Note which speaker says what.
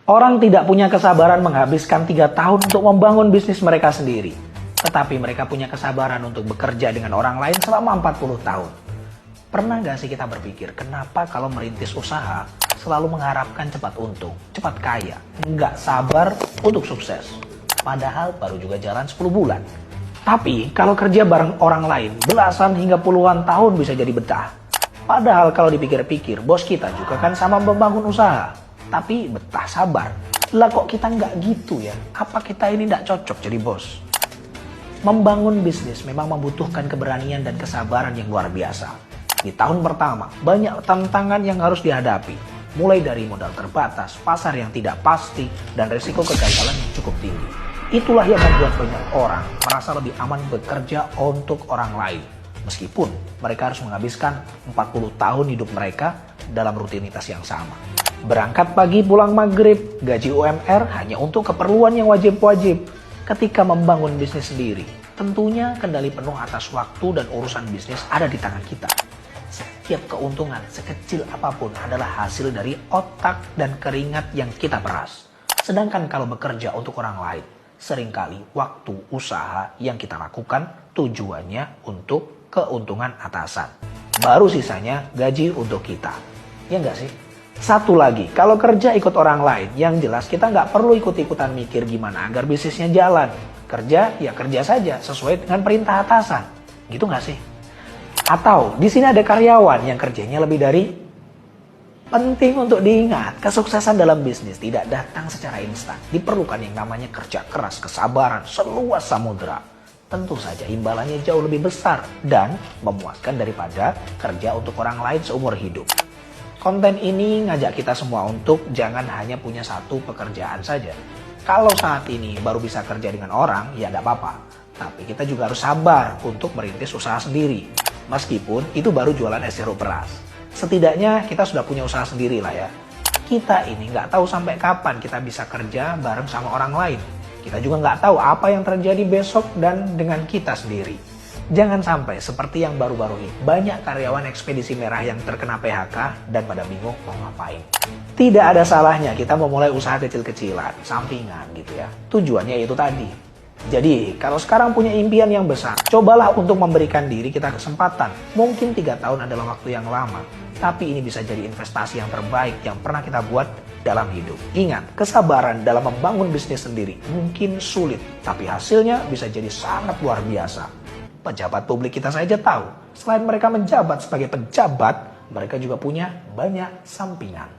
Speaker 1: Orang tidak punya kesabaran menghabiskan 3 tahun untuk membangun bisnis mereka sendiri. Tetapi mereka punya kesabaran untuk bekerja dengan orang lain selama 40 tahun. Pernah gak sih kita berpikir, kenapa kalau merintis usaha selalu mengharapkan cepat untung, cepat kaya, nggak sabar untuk sukses? Padahal baru juga jalan 10 bulan. Tapi kalau kerja bareng orang lain, belasan hingga puluhan tahun bisa jadi betah. Padahal kalau dipikir-pikir, bos kita juga kan sama membangun usaha. Tapi betah sabar. Lah kok kita nggak gitu ya? Apa kita ini nggak cocok jadi bos? Membangun bisnis memang membutuhkan keberanian dan kesabaran yang luar biasa. Di tahun pertama, banyak tantangan yang harus dihadapi. Mulai dari modal terbatas, pasar yang tidak pasti, dan risiko kegagalan yang cukup tinggi. Itulah yang membuat banyak orang merasa lebih aman bekerja untuk orang lain. Meskipun mereka harus menghabiskan 40 tahun hidup mereka dalam rutinitas yang sama. Berangkat pagi pulang maghrib, gaji UMR hanya untuk keperluan yang wajib-wajib. Ketika membangun bisnis sendiri, tentunya kendali penuh atas waktu dan urusan bisnis ada di tangan kita. Setiap keuntungan sekecil apapun adalah hasil dari otak dan keringat yang kita peras. Sedangkan kalau bekerja untuk orang lain, seringkali waktu usaha yang kita lakukan tujuannya untuk keuntungan atasan. Baru sisanya gaji untuk kita. Ya enggak sih? Satu lagi, kalau kerja ikut orang lain, yang jelas kita nggak perlu ikut-ikutan mikir gimana agar bisnisnya jalan. Kerja, ya kerja saja, sesuai dengan perintah atasan. Gitu nggak sih? Atau, di sini ada karyawan yang kerjanya lebih dari... Penting untuk diingat, kesuksesan dalam bisnis tidak datang secara instan. Diperlukan yang namanya kerja keras, kesabaran, seluas samudera. Tentu saja imbalannya jauh lebih besar dan memuaskan daripada kerja untuk orang lain seumur hidup. Konten ini ngajak kita semua untuk jangan hanya punya satu pekerjaan saja. Kalau saat ini baru bisa kerja dengan orang, ya tidak apa-apa. Tapi kita juga harus sabar untuk merintis usaha sendiri. Meskipun itu baru jualan es jeruk beras. Setidaknya kita sudah punya usaha sendiri lah ya. Kita ini nggak tahu sampai kapan kita bisa kerja bareng sama orang lain. Kita juga nggak tahu apa yang terjadi besok dan dengan kita sendiri. Jangan sampai seperti yang baru-baru ini, banyak karyawan ekspedisi merah yang terkena PHK dan pada bingung mau ngapain. Tidak ada salahnya kita memulai usaha kecil-kecilan, sampingan gitu ya. Tujuannya itu tadi. Jadi, kalau sekarang punya impian yang besar, cobalah untuk memberikan diri kita kesempatan. Mungkin 3 tahun adalah waktu yang lama, tapi ini bisa jadi investasi yang terbaik yang pernah kita buat dalam hidup. Ingat, kesabaran dalam membangun bisnis sendiri mungkin sulit, tapi hasilnya bisa jadi sangat luar biasa. Pejabat publik kita saja tahu, selain mereka menjabat sebagai pejabat, mereka juga punya banyak sampingan.